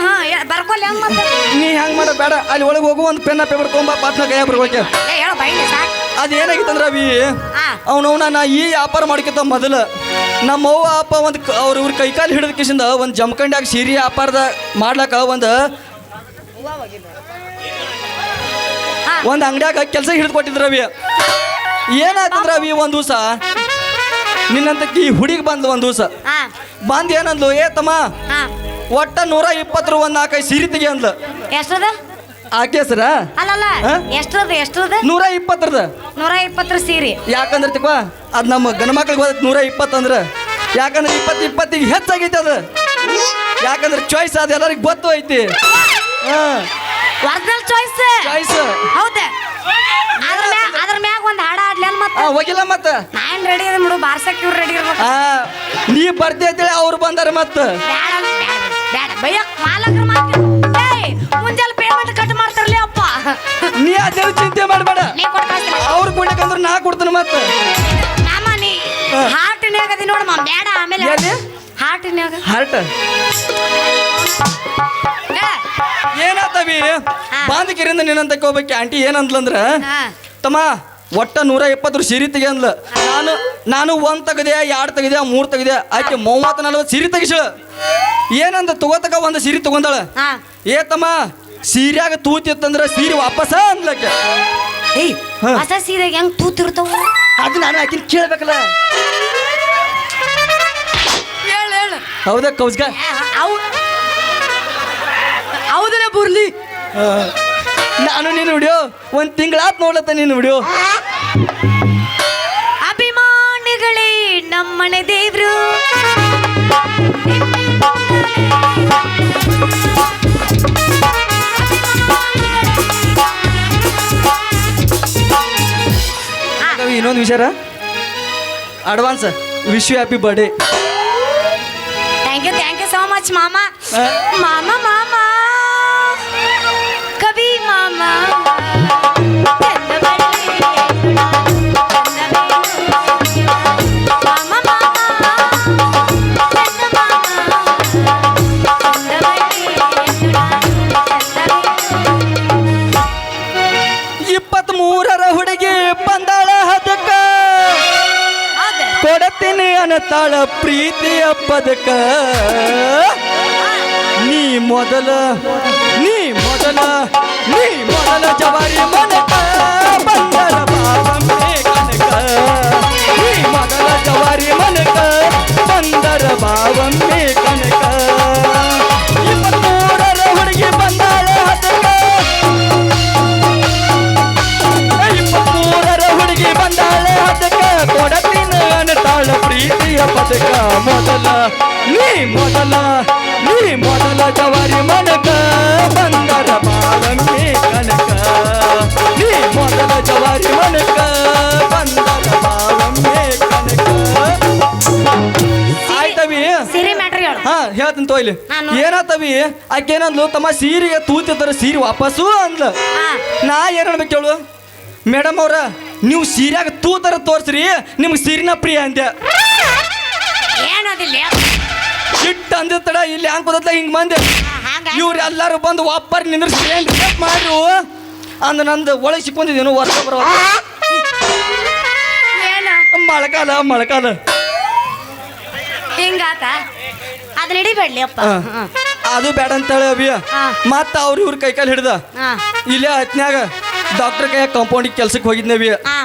ಬರ್ಕೊಲ್ ಹೆಂಗ್ ಮತ್ತೆ ನೀ ಹೆಂಗ್ ಮಾಡ ಬೇಡ ಅಲ್ಲಿ ಒಳಗೆ ಹೋಗು ಒಂದು ಪೆನ್ನ ಪೇಪರ್ ತೊಗೊಂಬ ಪಾಟ್ನ ಕೈಯಾಗ ಬರ್ಕೋಕೆ ಹೇಳ ಬೈಲಿ ಸಾಕು ಅದ್ ಏನಾಗಿತ್ತಂದ್ರ ಅವಿ ಅವನವನ ನಾ ಈ ವ್ಯಾಪಾರ ಮಾಡ್ಕಿತ್ತ ಮೊದಲ ನಮ್ಮ ಅವ್ವ ಅಪ್ಪ ಒಂದು ಇವ್ರ ಕೈಕಾಲು ಹಿಡಿದ ಕಿಸಿಂದ ಒಂದು ಜಮಖಂಡ್ಯಾಗ ಸೀರೆ ವ್ಯಾಪಾರದ ಮಾಡ್ಲಾಕ ಒಂದು ಅಂಗಡ್ಯಾಗ ಕೆಲಸ ಹಿಡಿದು ಕೊಟ್ಟಿದ್ರ ಅವಿ ಏನಾಯ್ತಂದ್ರ ಅವಿ ಒಂದು ದಿವಸ ನಿನ್ನಂತಕ್ಕಿ ಹುಡುಗಿ ಬಂದ್ಲು ಒಂದು ದಿವಸ ಬಂದ್ ಏನಂದ್ಲು ಏ ತಮ್ಮ ಒಟ್ಟ 120 ಒಂದು 4 ಸೀರೆ ತೆಗಿ ಅಂದ್ಲು ಎಷ್ಟದ ಆಕೆ ಹೆಸರ ಅಲ್ಲಲ್ಲ ಎಷ್ಟದ 120 120 ಸೀರೆ ಯಾಕಂದ್ರೆ ತಿಕ್ಕ ಅದ್ ನಮ್ಮ ಗಂಡ ಮಕ್ಳಿಗೆ ಹೋದ 120 ಅಂದ್ರ ಯಾಕಂದ್ರೆ 20 ಹೆಚ್ಚಾಗೈತಿ ಅದು ಯಾಕಂದ್ರೆ ಚಾಯ್ಸ್ ಅದು ಎಲ್ಲರಿಗೂ ಗೊತ್ತು ಐತಿ ಒರಿಜಿನಲ್ ಚಾಯ್ಸ್ ಹೌದಾ ಅದ್ರ ಮ್ಯಾಗ ಒಂದು ಹಾಡ ಆಡ್ಲಿ ಮತ್ತೆ ಹೋಗಿಲ್ಲ ಮತ್ತ ನಾನ್ ರೆಡಿ ಅದ ಬಿಡು ಬಾರ್ಸಕ್ ಇವ್ರು ರೆಡಿ ಇರ್ಬೇಕು ನೀ ಬರ್ತಿ ಅಂತೇಳಿ ಅವ್ರು ಬಂದಾರ ಮತ್ತ ಬೇಡ ಬೈಯಕ್ ಮಾಲಕ್ರ ಮಾತು ಮುಂಜಾನೆ ಪೇಮೆಂಟ್ ಕಟ್ ಮಾಡ್ತಾರಲಿ ಅಪ್ಪ ನೀ ಅದೇನು ಚಿಂತೆ ಮಾಡಬೇಡ ಅವ್ರು ಕೊಡ್ಬೇಕಂದ್ರೆ ನಾ ಕೊಡ್ತೀನಿ ಮತ್ತ ನಾಮ ನೀ ಹಾರ್ಟ್ನ್ಯಾಗ ಅದಿ ನೋಡಮ್ಮ ಬೇಡ ಆಮೇಲೆ ಹಾರ್ಟ್ ಏನಾತವಿ ಬಾಂಧಕಿರಿಂದ ನಿನ್ನಂತಕ್ಕೆ ಹೋಗ್ಬೇಕು ಆಂಟಿ ಏನಂದ್ಲಂದ್ರ ತಮ್ಮ ಒಟ್ಟ 120 ಸೀರೆ ತೆಗಿ ಅಂದ್ಲ ನಾನು 1 ತೆಗದೆ 2 ತೆಗದೆ 3 ತೆಗದೆ ಆಕೆ 30-40 ಸೀರೆ ತೆಗಿಸಳ ಏನಂದ ತಗೋತಕ ಒಂದು ಸೀರೆ ತಗೊಂಡಳ ಏ ತಮ್ಮ ಸೀರ್ಯಾಗ ತೂತಿತ್ತಂದ್ರ ಸೀರೆ ವಾಪಸ ಅಂದ್ಲಕ್ಕೆ ಹೊಸ ಸೀರೆಗೆ ಹೆಂಗ್ ತೂತಿರ್ತಾವ ಅದು ನಾನು ಆಕಿನ ಕೇಳ್ಬೇಕಲ್ಲ ಹೇಳು ಹೌದಾ ಕೌಸ್ಗ ಹೌದಲ್ಲ ಬುರ್ಲಿ ನಾನು ನೀನು ವಿಡಿಯೋ 1 ತಿಂಗಳಾತ್ ನೋಡ್ಲತ್ತ ನೀನು ವಿಡಿಯೋ ಅಭಿಮಾನಿಗಳೇ ನಮ್ಮನೆ ದೇವ್ರು ಇನ್ನೊಂದು ವಿಚಾರ advance wish you happy birthday thank you so much ಮಾಮಾ ಮಾಮಾ ಮಾಮಾ ಕವಿ ಮಾಮಾ ಬಂದಾಳ ಹದಕ ಹೌದು ಕೊಡತೀನಿ ಅನ್ನತಾಳ ಪ್ರೀತಿಯ ಪದಕ ನೀ ಮೊದಲ ಜವಾರಿ ಮನಕ ಬಂದರ ಬಾವಮ್ಮೆ ಕನಕ ನೀ ಮೊದಲ ಜವಾರಿ ಮನಕ ಬಂದರ ಬಾವಮ್ಮೆ ಕನಕ 23ರ ಹುಡುಗಿ ಬಂದಾಳ ಹದಕ 23ರ ಹುಡುಗಿ ಬಂದಾಳ ಹದಕ ಕೊಡತಿನ ಅನ್ನತಾಳ ಪ್ರೀತಿಯ ಪದಕ ನೀ ಮೊದಲ ಜವಾರಿ ಮನಕ ಬಂದರ ಬಾವಮ್ಮೆ ಕನಕ ನೀ ಮೊದಲ ಜವಾರಿ ಮನಕ ಬಂದರ ಬಾವಮ್ಮೆ ಕನಕ ಆಯ್ತವಿ ಸಿರಿ ಮ್ಯಾಟ್ರಿ ಹೇಳು ಹಾ ಹೇಳ್ತೀನಿ ತೋಯ್ಲಿ ನಾನು- ಏನಾತವಿ ಆಕೆ ಏನಂದ್ಲು ತಮ್ಮ ಸೀರೆಗೆ ತೂತಿದ್ದಾರೆ ಸೀರೆ ವಾಪಸ್ಸು ಅಂದ್ಲ ಹಾ ನಾ ಏನ್ ಹೇಳ್ಬೇಕು ಹೇಳು ಮೇಡಮ್ ಅವ್ರ ನೀವು ಸೀರೆಯಾಗ ತೂತರ ತೋರ್ಸ್ರಿ ನಿಮ್ಗೆ ಸೀರಿನ ಪ್ರಿಯ ಅಂದೆ ಏನದಿಲ್ಲ ಸಿಟ್ಟು ಅಂದಿತ್ತಡ ಇಲ್ಲಿ ಹಂಗೆ ಕೂದತ್ಲ ಹಿಂಗೆ ಮಂದೆ ಹಂಗ ಇವ್ರು ಎಲ್ಲರೂ ಬಂದು ಒಪ್ಪರ್ ನಿಂದ್ರಿಸಿ ಏನ್ ರೇಪ್ ಮಾಡ್ರು ಅಂದ ನಂದು ಒಳಗೆ ಸಿಕ್ಕೊಂಡಿದ್ದೇನು ವರ್ಷ ಬರೋ ಏನು ಮಳೆಗಾಲ ಹಿಂಗಾತ ಅದನ್ನ ಹಿಡಿಬೇಡ್ಲಿ ಅಪ್ಪ ಹಾ. ಅದು ಬೇಡ ಅಂತೇಳಿ ಅವಿ ಹಾ. ಮತ್ತ ಇವ್ರ ಕೈಕಾಲು ಹಿಡ್ದ ಹಾ ಇಲ್ಲೇ ಹತ್ನ್ಯಾಗ ಡಾಕ್ಟರ್ ಕೈ ಕಾಂಪೌಂಡಿಗೆ ಕೆಲ್ಸಕ್ಕೆ ಹೋಗಿದ್ನವಿ ಹಾ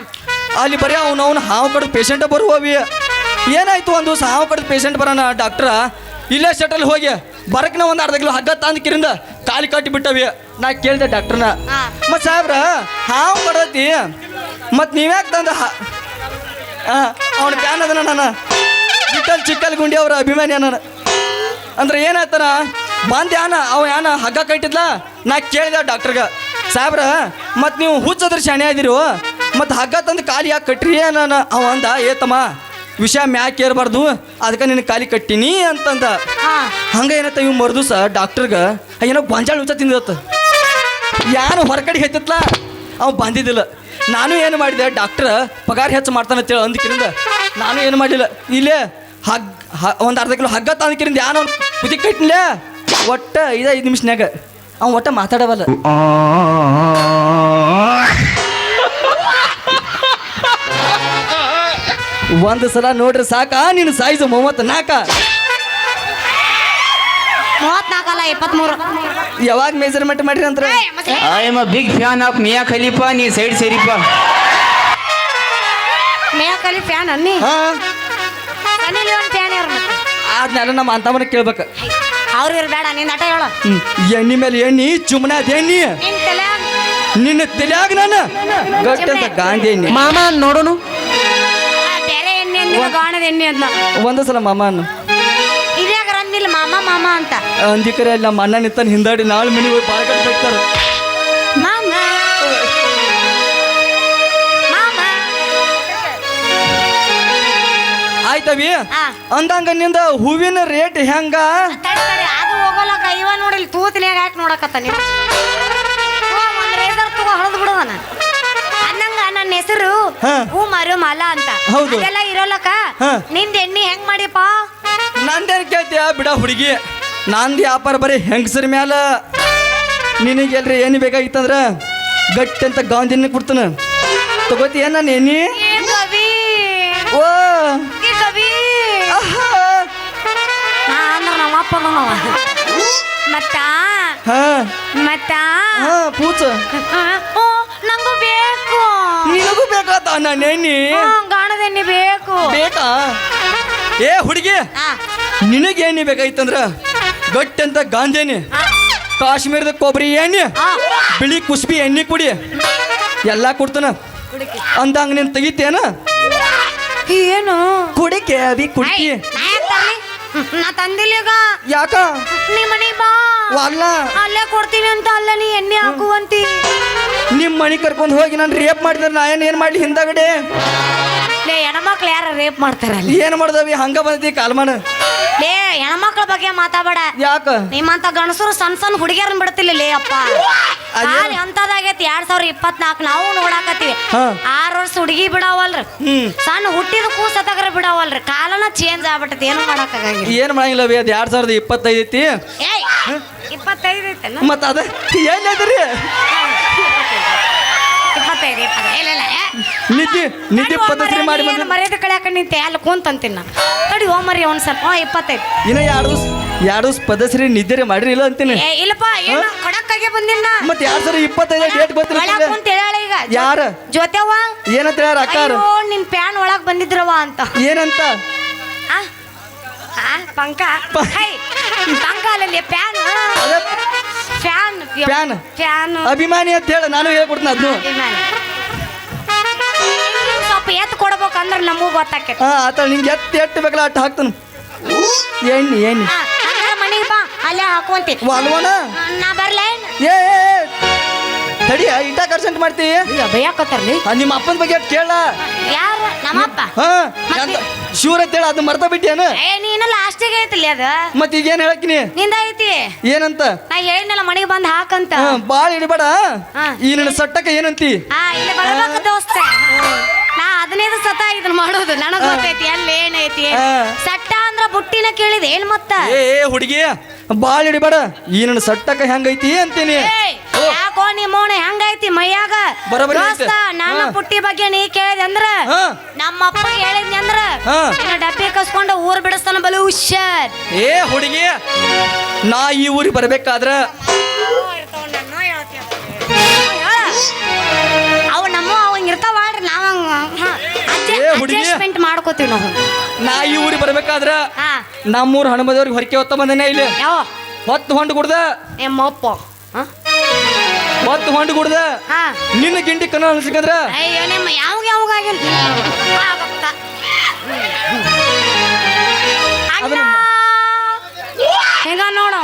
ಅಲ್ಲಿ ಬರೀ ಅವ್ನು ಹಾವು ಕಡ್ದು ಪೇಷಂಟ ಬರುವವಿ ಏನಾಯ್ತು ಒಂದು ದಿವಸ ಹಾವು ಕಡ್ದು ಪೇಷಂಟ್ ಬರೋಣ ಡಾಕ್ಟ್ರ ಇಲ್ಲೇ ಸೆಟಲ್ ಹೋಗಿ ಬರಕ್ನ ಒಂದು ಅರ್ಧ ಕಿಲೋ ಹಗ್ಗ ತಂದು ಕಿರಿಂದ ಕಾಲಿ ಕಟ್ಟಿ ಬಿಟ್ಟವಿ ನಾ ಕೇಳಿದೆ ಡಾಕ್ಟ್ರನ ಹಾ. ಮತ್ತು ಸಾಹೇಬ್ರ ಹಾವು ಕಡ್ದೈತಿ ಮತ್ತು ನೀವ್ಯಾಕೆ ತಂದ ಅವನ ಫ್ಯಾನ್ ಅದನ ನಾನು ಬಿಟ್ಟಲ್ ಚಿಕ್ಕಲ್ ಗುಂಡಿ ಅವ್ರ ಅಭಿಮಾನಿ ನಾನು ಅಂದ್ರೆ ಏನಾಯ್ತನ ಬಂದು ಯಾನ ಹಗ್ಗ ಕಟ್ಟಿದ್ಲ ನಾ ಕೇಳಿದೆ ಡಾಕ್ಟ್ರಿಗೆ ಸಾಹೇಬ್ರ ಮತ್ತು ನೀವು ಹುಚ್ಚದ್ರ ಶಾಣೆ ಆಗಿರು ಮತ್ತು ಹಗ್ಗ ತಂದು ಕಾಲಿ ಯಾಕೆ ಕಟ್ರಿ ನಾನು ಅವ ಅಂದ ಏತಮ್ಮ ವಿಷಯ ಮ್ಯಾಕ್ ಏರ್ಬಾರ್ದು ಅದಕ್ಕೆ ನಿನ್ನ ಕಾಲಿ ಕಟ್ಟಿನಿ ಅಂತಂದ ಹಾ ಹಂಗೆ ಏನತ್ತ ಇವ್ ಮರ್ದುಸ ಡಾಕ್ಟ್ರಿಗೆ ಏನೋ ಗೊಂಜಾಳ ಹುಚ್ಚ ತಿಂದತ್ತ ಯಾನು ಹೊರಗಡೆ ಹೆಚ್ಚತ್ಲ ಅವ ಬಂದಿದ್ದಿಲ್ಲ ನಾನು ಏನು ಮಾಡಿದೆ ಡಾಕ್ಟ್ರ್ ಪಗಾರ ಹೆಚ್ಚು ಮಾಡ್ತಾನಂತೇಳಿ ಅಂದಕಿರಿಂದ ನಾನು ಏನು ಮಾಡಲಿಲ್ಲ ಇಲ್ಲೇ ಒಂದು ಅರ್ಧ ಕಿಲೋ ಹಗ್ಗ ತಂದಕಿರಿಂದ ಯಾನು ಅವ್ನು ಕುದಿ ಕಟ್ಟಿನ್ಲೇ ಒಟ್ಟು 5 ನಿಮಿಷನ್ಯಾಗ ಅವ್ನು ಒಟ್ಟ ಮಾತಾಡವಲ್ಲ ಒಂದು ಸಲ ನೋಡ್ರಿ ಸಾಕ ನೀನು ಸೈಜ್ 34 34 ಅಲ್ಲ 23 ಯಾವಾಗ ಮೆಜರ್ಮೆಂಟ್ ಮಾಡ್ರಿ ಅಂತ I am a big fan of Mia Khalifa. ನೀ ಸೈಡ್ ಸೇರಿಪ್ಪ. ಮೇಕಲಿ ಫ್ಯಾನ್ ಅನ್ನಿ ಹಾ ಸನ್ನಿ ಲಿಯೋನ್ ಫ್ಯಾನ್ ಯಾರು ಮತ್ತೆ ಆದ್ಮೇಲೆ ನಮ್ಮ ಅಂತಮ್ಮನ ಕೇಳ್ಬೇಕು ಅವ್ರು ಇರ್ಬೇಡ ನಿನ್ನ ಆಟ ಹೇಳು ಎಣ್ಣಿ ಮೇಲೆ ಎಣ್ಣಿ ಚುಮ್ನಾದ ಎಣ್ಣಿ ನಿನ್ ತಲೆ ನಿನ್ನ ತಲೆಯಾಗ ನಾನು ಗಟ್ಟಂತ ಗಾಂಧಿ ಎಣ್ಣಿ ಮಾಮ ನೋಡೋನು. ಬೇರೆ ಎಣ್ಣೆ ಅಂದಿಲ್ಲ ಗಾಣದ ಎಣ್ಣೆ ಅದ್ನ ಒಂದು ಸಲ ಮಾಮ ಅನ್ನು ಇದ್ಯಾಗ ರಂದಿಲ್ಲ ಮಾಮ ಅಂತ ಅಂದಿಕರೆ ಅಲ್ಲಿ ನಮ್ಮ ಅಣ್ಣ ನಿಂತಾನ ಹಿಂದಾಡಿ ನಾಳೆ ಮನೆ ಹೋಗಿ ಬಾಳ ಕಟ್ಟಾರ ಮಾಮ ಮಾಮ ಆಯ್ತವಿ ಹಾ. ಅಂದಂಗ ನಿಂದ ಹೂವಿನ ರೇಟ್ ಹೆಂಗ ತಡಿ ಅದು ಹೋಗಲಕ್ಕ ಇವ ನೋಡಿಲ್ ತೂತಿನ್ಯಾಗ ಯಾಕೆ ನೋಡಕತ್ತ ನೀವು ಒಂದ್ ರೇಸರ್ ತಗೋ ಹೊಡೆದು ಬಿಡುವನ ಅನ್ನಂಗ ನನ್ನ ಹೆಸರು ಹಾ. ಹೂ ಮರು ಮಲ ಅಂತ ಹೌದು. ಅದೆಲ್ಲ ಇರೋಲಕ್ಕ ಹಾ. ನಿಂದ ಎಣ್ಣಿ ಹೆಂಗ್ ಮಾಡಿಪ್ಪ ನಂದೇನು ಕೇಳ್ತೀಯ ಬಿಡ ಹುಡುಗಿ ನಂದು ವ್ಯಾಪಾರ ಬರೀ ಹೆಂಗಸರ ಮ್ಯಾಲ ನಿನಗೆಲ್ರಿ ಏನು ಬೇಕಾಗಿತ್ತಂದ್ರ ಗಟ್ಟಿ ಅಂತ ಗಾಂಧಿನ ಕೊಡ್ತಾನ ತಗೋತೀಯ ನಾನು ಎಣ್ಣಿ ಏ ಕವಿ ಓ ಏ ಕವಿ ಆಹಾ. ನಾ ಅಂದ್ರ ನಮ್ಮ ಅಪ್ಪ ಮತ್ತ ಹಾ ಮತ್ತ ಹಾ ಪೂಚ ಓ ನಂಗೂ ಬೇಕು ನಿನಗೂ ಬೇಕಾತ ನಾನು ಎಣ್ಣಿ ಗಾಣದ ಎಣ್ಣೆ ಬೇಕು ಬೇಕಾ ಏ ಹುಡುಗಿ ಹಾ ನಿನಗೆ ಎಣ್ಣೆ ಬೇಕಾಗಿತ್ತಂದ್ರ ಗಟ್ಟಿ ಅಂತ ಗಾಂಧಿ ಎಣ್ಣೆ ಕಾಶ್ಮೀರದ ಕೊಬ್ಬರಿ ಎಣ್ಣೆ ಹಾ ಬಿಳಿ ಕುಸ್ಬಿ ಎಣ್ಣೆ ಕುಡಿ ಎಲ್ಲ ಕೊಡ್ತಾನ ಕುಡಿಕೆ ಅಂದಂಗ ನೀನು ತೆಗಿತೇನ ಏನು ಕುಡಿಕೆ ಅವಿ ಕುಡಿಕೆ ನಾ ತಂದಿಲ್ಲ ಈಗ ಯಾಕ ನೀ ಮನೆ ಬಾ ಅಲ್ಲ ಅಲ್ಲೇ ಕೊಡ್ತೀನಿ ಅಂತ ಅಲ್ಲ ನೀ ಎಣ್ಣೆ ಹಾಕುವಂತಿ ನಿಮ್ಮ ಮನೆ ಕರ್ಕೊಂಡು ಹೋಗಿ ನಾನು ರೇಪ್ ಮಾಡಿದ್ರೆ ನಾ ಏನು ಮಾಡ್ಲಿ ಹಿಂದಗಡೆ ಲೇ ಹೆಣ್ಮಕ್ಳು ಯಾರ ರೇಪ್ ಮಾಡ್ತಾರಲ್ಲ ಏನು ಮಾಡ್ದವಿ ಹಂಗ ಬಂದೈತಿ ಕಾಲ್ಮಾನ ಲೇ ಹೆಣ್ಮಕ್ಳ ಬಗ್ಗೆ ಮಾತಾಡ ಯಾಕ ನಿಮ್ಮಂತ ಗಣಸರು ಸಣ್ಣ ಹುಡುಗಿಯರನ್ನ ಬಿಡ್ತಿಲ್ಲ ಲೇ ಅಪ್ಪ ಕಾಲಿ ಅಂತದಾಗೈತಿ 2024 ನಾವು ನೋಡಾಕತ್ತೀವಿ ಹಾ. 6 ವರ್ಷ ಹುಡುಗಿ ಬಿಡಾವಲ್ರಿ ಸಣ್ಣ ಹುಟ್ಟಿದ ಕೂಸತ್ತಾಗ್ರ ಬಿಡಾವಲ್ರಿ ಕಾಲನ ಚೇಂಜ್ ಆಗ್ಬಿಟ್ಟೈತಿ ಏನು ಮಾಡಕ್ಕಾಗಂಗಿಲ್ಲ ಏನು ಮಾಡಂಗಿಲ್ಲ ಬಿ ಅದು 2025 ಐತಿ ಏಯ್ 25 ಐತಲ್ಲ ಮತ್ತು ಅದ ಏನ್ ಐತ್ರಿ 25 ಇಲ್ಲ ಇಲ್ಲ ನಿದ್ದೆ ಪದ್ಧತಿ ಮಾಡಿ ಬಂದ ಮರ್ಯಾದೆ ಕಳ್ಯಾಕ ನಿಂತೆ ಅಲ್ಲಿ ಕುಂತಂತೀನಿ ನಾನು ತಡಿ ಮರಿ ಒಂದ್ ಸ್ವಲ್ಪ 25 ಇನ್ನ 2 ದಿವಸ ಪದಸರಿ ನಿದ್ದೆ ಮಾಡಿರಿ ಇಲ್ಲ ಅಂತೀನಿ ಇಲ್ಲಪ್ಪ ಏನು ಕಡಕ್ಕಾಗೆ ಬಂದಿಲ್ಲ ಮತ್ತೆ 2025 ಡೇಟ್ ಒಳಗ್ ಕುಂತ ಹೇಳ ಈಗ ಯಾರ ಜೊತೆವ ಏನಂತ ಹೇಳ ಅಕ್ಕಾರ ನಿನ್ ಪ್ಯಾನ್ ಒಳಗ್ ಬಂದಿದ್ರವ ಅಂತ ಏನಂತ ಪಂಕ ಪಂಕ ಅಲ್ಲಲ್ಲಿ ಪ್ಯಾನ್ ಫ್ಯಾನ್ ಪ್ಯಾನ್ ಫ್ಯಾನ್ ಅಭಿಮಾನಿ ಅಂತ ಹೇಳ ನಾನು ಹೇಳ್ಕೊಡ್ತೀನಿ ಅದನ್ನು ಸ್ವಲ್ಪ ಎತ್ತು ಕೊಡ್ಬೇಕಂದ್ರೆ ನಮಗೂ ಗೊತ್ತಾಕೈತಿ ಆತ ನಿಂಗೆ ಎತ್ತು ಬೇಕಲ್ಲ ಅಟ್ಟು ಹಾಕ್ತಾನ ಎಣ್ಣೆ ಮನೆಗೆ ಬಾ ಅಲ್ಲೇ ಹಾಕೊಂತಿ ಅಲ್ವನ ನಾ ಬರ್ಲ ಏ ತಡಿ ಇಟ್ಟ ಕರ್ಸೆಂಟ್ ಮಾಡ್ತಿ ಬೈಯಾಕತ್ತಾರ್ಲಿ ನಿಮ್ಮ ಅಪ್ಪನ ಬಗ್ಗೆ ಕೇಳ ಯಾರ ನಮ್ಮಪ್ಪ ಶಿವ್ರ ಅಂತ ಹೇಳ ಅದನ್ನ ಮರ್ತಾ ಬಿಟ್ಟಿಯೇನು ನೀನು ಲಾಸ್ಟಿಗೆ ಐತಿಲಿ ಅದ ಮತ್ ಈಗ ಏನ್ ಹೇಳಕ್ಕಿನಿ ನಿಂದ ಐತಿ ಏನಂತ ನಾ ಹೇಳಿನಲ್ಲ ಮನೆಗೆ ಬಂದ್ ಹಾಕಂತ ಬಾಳ ಹಿಡಿಬೇಡ ಈ ನನ್ನ ಸಟ್ಟಕ್ಕೆ ಏನಂತಿ ಇಲ್ಲಿ ಬರ್ಬೇಕು ದೋಸ್ತ ನಾ 15 ಸತ ಇದನ್ನ ಮಾಡೋದು ನನಗ್ ಗೊತ್ತೈತಿ ಅಲ್ಲಿ ಏನೈತಿ ಸಟ್ಟ ಅಂದ್ರ ಬುಟ್ಟಿನ ಕೇಳಿದೆ ಏನ್ ಮತ್ತ ಏ ಹುಡುಗಿ ಬಾಳ ಹಿಡಿಬೇಡ ಈ ನನ್ನ ಸಟ್ಟಕ್ಕೆ ಹೆಂಗೈತಿ ಅಂತೀನಿ ಯಾಕೋ ನಿಮ್ಮೋಣ ಹೆಂಗೈತಿ ಮೈಯಾಗ ದೋಸ್ತ ನನ್ನ ಪುಟ್ಟಿ ಬಗ್ಗೆ ನೀ ಕೇಳಿದೆ ಅಂದ್ರ ನಮ್ಮಪ್ಪ ಹೇಳಿದ್ನಿ ಅಂದ್ರ ಡಬ್ಬಿ ಕಸ್ಕೊಂಡು ಊರ್ ಬಿಡಿಸ್ತಾನ ಬಲು ಹುಷಾರ್ ಏ ಹುಡುಗಿ ನಾ ಈ ಊರಿಗೆ ಬರ್ಬೇಕಾದ್ರ ಅವ್ ನಮ್ಮ ಅವಂಗ ಇರ್ತಾವ್ರಿ ನಾವ್ ಅಡ್ಜಸ್ಟ್ಮೆಂಟ್ ಮಾಡ್ಕೋತೀವಿ ನಾವು ನಾ ಈ ಊರಿಗೆ ಬರ್ಬೇಕಾದ್ರ ನಮ್ಮೂರ್ ಹಣಮದವ್ರಿಗೆ ಹೊರಕೆ ಹೊತ್ತ ಬಂದನೆ ಇಲ್ಲಿ ಯಾವ ಹೊತ್ತು ಹೊಂಡು ಕುಡ್ದ ಎಮ್ಮಪ್ಪ ಹೊತ್ತು ಹೊಂಡು ಕುಡ್ದ ನಿನ್ನ ಗಿಂಡಿ ಕನ್ನ ಅನ್ಸಿಕಂದ್ರ ಅಯ್ಯೋ ನಿಮ್ಮ ಯಾವಾಗ ಹೆಂಗ ನೋಡು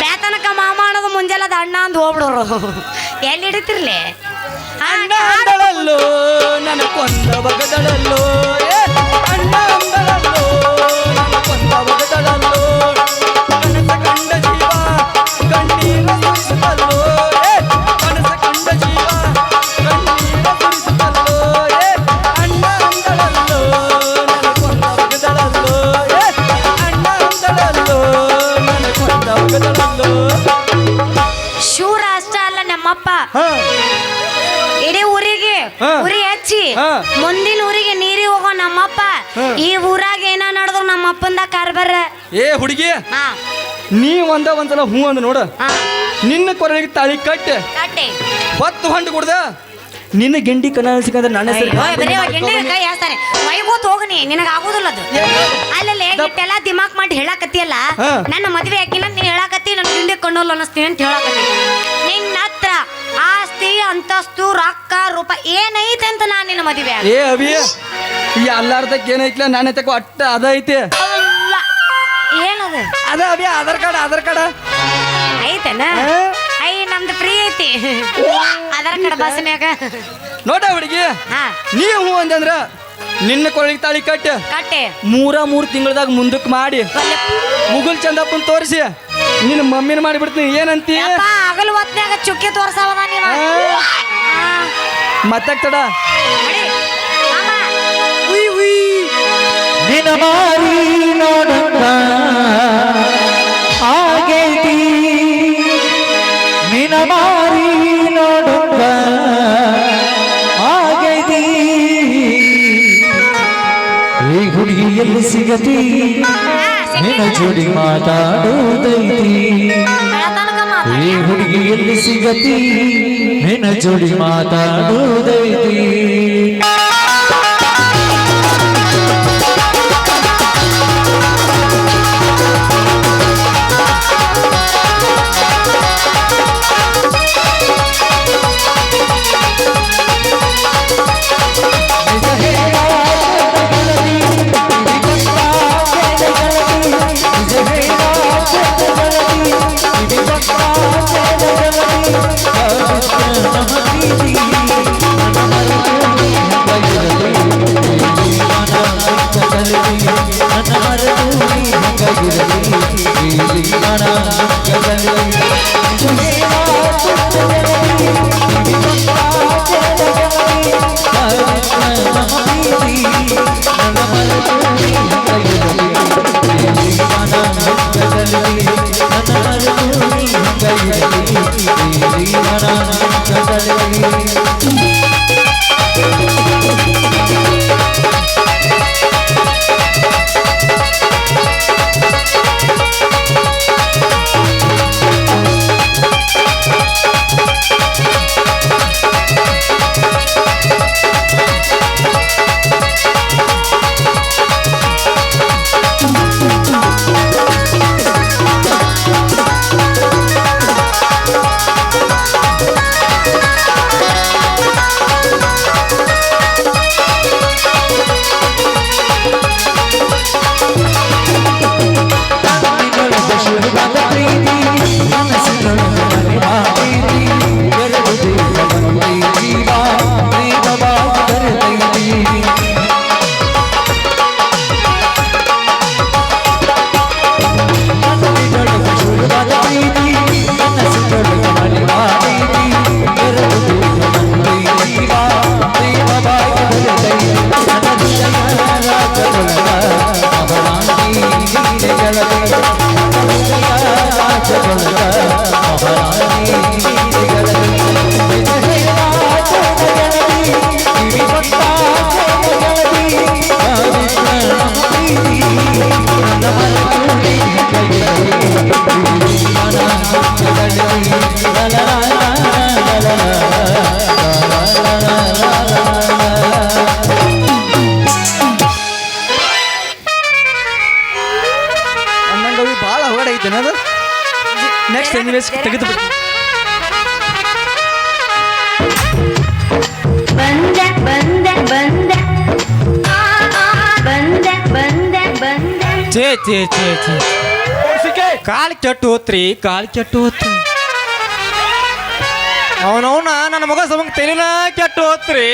ಬೇತನಕ ಮಾಮ ಅನ್ನೋದು ಮುಂಜಾಲದ ಅಣ್ಣ ಅಂದ್ ಹೋಗ್ಬಿಡೋರು ಎಲ್ಲಿ ಹಿಡಿತಿರ್ಲಿ ಅಣ್ಣಗಳಲ್ಲೋ ನನ್ನ ಕೊಂದ ಬಗದಳಲ್ಲೋ ಅಣ್ಣ ಅಂದಳಲ್ಲೋ ನನ್ನ ಕೊಂದ ಬಗದಳಲ್ಲೋ ಕನಸ ಕಂಡ ಜೀವ ಕಣ್ಣೀರ ಸುರಿಸುತ್ತಲ್ಲೋ ಕನಸ ಕಂಡ ಜೀವ ಕಣ್ಣೀರ ಸುರಿಸುತ್ತಲ್ಲೋ ಅಣ್ಣ ಅಂದಳಲ್ಲೋ ನನ್ನ ಕೊಂದ ಬಗದಳಲ್ಲೋ ಅಣ್ಣ ಅಂದಳಲ್ಲೋ ನನ್ನ ಕೊಂದ ಬಗದಳಲ್ಲೋ ಶೂರ ಅಷ್ಟ ಅಲ್ಲ ನಮ್ಮಪ್ಪ ಇಡೀ ಊರಿಗೆ ಉರಿ ಹಚ್ಚಿ ಮುಂದಿನ ಊರಿಗೆ ನೀರಿ ಹೋಗೋ ನಮ್ಮಪ್ಪ ಈ ಊರಾಗ ಏನ ನಡೆದ್ರು ನಮ್ಮಪ್ಪಂದ ಕಾರ್ಬಾರ ಏ ಹುಡುಗಿ ನೀ ಒಂದ್ಸಲ ಹೂ ಅಂದ ನೋಡ ನಿನ್ನ ಕೊರಳಿಗೆ ತಾಳಿ ಕಟ್ಟೆ ಹೊತ್ತು ಹೊಂಡು ಕುಡ್ದ ನಿನ್ನ ಗೆಂಡಿ ಕನ ಸಿಕ್ಕಂದ್ರೆ ನನ್ನ ಕೈ ಹೇಳ್ತಾರೆ ಮೈಗೋತ್ ಹೋಗನಿ ನಿನಗ ಆಗೋದಿಲ್ಲ ಅದು ಅಲ್ಲಲ್ಲೇ ಇಟ್ಟೆಲ್ಲ ದಿಮಾಕ್ ಮಾಡಿ ಹೇಳಕತ್ತಿಯಲ್ಲ ನನ್ನ ಮದ್ವೆ ಹಾಕಿಲ್ಲ ನೀನ್ ಹೇಳಕತ್ತಿ ನನ್ನ ಗಿಂಡಿ ಕಣ್ಣೋಲ್ ಅನ್ನಿಸ್ತೀನಿ ಅಂತ ಹೇಳಕತ್ತಿ ನಿನ್ನ ಹತ್ರ ಆಸ್ತಿ ಅಂತಸ್ತು ರೊಕ್ಕ ರೂಪ ಏನೈತೆ ಅಂತ ನಾನು ನಿನ್ನ ಮದುವೆ ಏ ಅಭಿ ಈ ಅಲ್ಲಾರ್ದಕ್ಕೆ ಏನೈತಿಲ್ಲ ನನ್ನ ತಗೋ ಅಟ್ಟ ಅದ ಐತಿ ಏನದು ಅದ ಅಭಿ ಆಧಾರ್ ಕಾರ್ಡ್ ಐತೆನ ಐ ನಮ್ದು ಫ್ರೀ ಐತಿ ಆಧಾರ್ ಕಾರ್ಡ್ ಬಸ್ ಮ್ಯಾಗ ನೋಡ ಹುಡುಗಿ ನೀ ಹೂ ಅಂದ್ರ ನಿನ್ನ ಕೊರಳಿಗೆ ತಾಳಿ ಕಟ್ಟೆ 3 ತಿಂಗಳದಾಗ ಮುಂದಕ್ಕೆ ಮಾಡಿ ಮುಗುಲ್ ಚಂದಪ್ಪನ್ ತೋರಿಸಿ ನಿನ್ನ ಮಮ್ಮಿನ ಮಾಡಿಬಿಡ್ತೀನಿ ಏನಂತಿ ಆಗಲ್ ಹೊತ್ನ್ಯಾಗ ಚುಕ್ಕಿ ತೋರ್ಸವದ ನೀವ ಮತ್ತಾಗ್ತಡ ನಿನ ಮಾರಿ ನೋಡಂಗ ಆಗೈತಿ ನಿನ ಮಾರಿ ನೋಡಂಗ ಆಗೈತಿ ಈ ಹುಡುಗಿ ಎಲ್ಲಿ ಸಿಗತಿ ನಿನ್ನ ಜೋಡಿ ಮಾತಾಡೋದೈತಿ ಈ ಹುಡುಗಿ ಎಲ್ಲಿ ಸಿಗತಿ ನಿನ್ನ ಜೋಡಿ ಮಾತಾಡೋದೈತಿ ಎನಿವೇಸ್ ತೆಗೆದು ಬಿಡಿ. ಬಂದೆ ಬಂದೆ ಬಂದೆ ಬಂದೆ ಬಂದೆ ಬಂದೆ ಛೇ ಛೇ ಛೇ ಛೇ ಕಾಲ್ ಕೆಟ್ಟು ಹೋತ್ರಿ ಕಾಲ್ ಕೆಟ್ಟು ಹೋತ್ರಿ ಅವನವನ ನನ್ನ ಮಗ ಸಮಂಗ್ ತೆಲಿನ ಕೆಟ್ಟು ಹೋತ್ರಿ